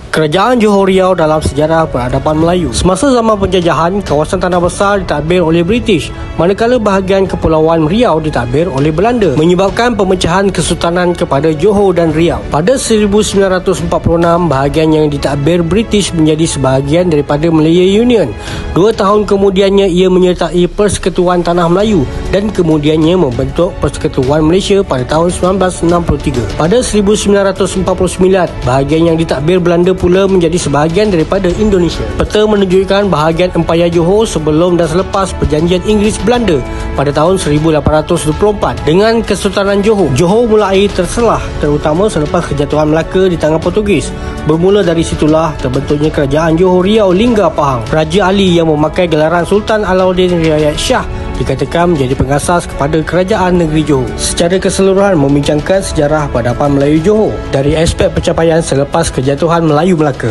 Kerajaan Johor Riau dalam sejarah peradaban Melayu. Semasa zaman penjajahan, kawasan Tanah Besar ditadbir oleh British, manakala bahagian Kepulauan Riau ditadbir oleh Belanda, menyebabkan pemecahan kesultanan kepada Johor dan Riau. Pada 1946, bahagian yang ditadbir British menjadi sebahagian daripada Malaya Union. 2 tahun kemudiannya ia menyertai Persekutuan Tanah Melayu dan kemudiannya membentuk Persekutuan Malaysia pada tahun 1963. Pada 1949, bahagian yang ditadbir Belanda pula menjadi sebahagian daripada Indonesia. Peta menunjukkan bahagian Empayar Johor sebelum dan selepas perjanjian Inggeris-Belanda pada tahun 1824. Dengan Kesultanan Johor, Johor mulai terselah, terutama selepas kejatuhan Melaka di tangan Portugis. Bermula dari situlah terbentuknya Kerajaan Johor Riau Lingga Pahang. Raja Ali yang memakai gelaran Sultan Alauddin Riayat Shah dikatakan menjadi pengasas kepada Kerajaan Negeri Johor. Secara keseluruhan membincangkan sejarah peradaban Melayu Johor dari aspek pencapaian selepas kejatuhan Melayu Melaka.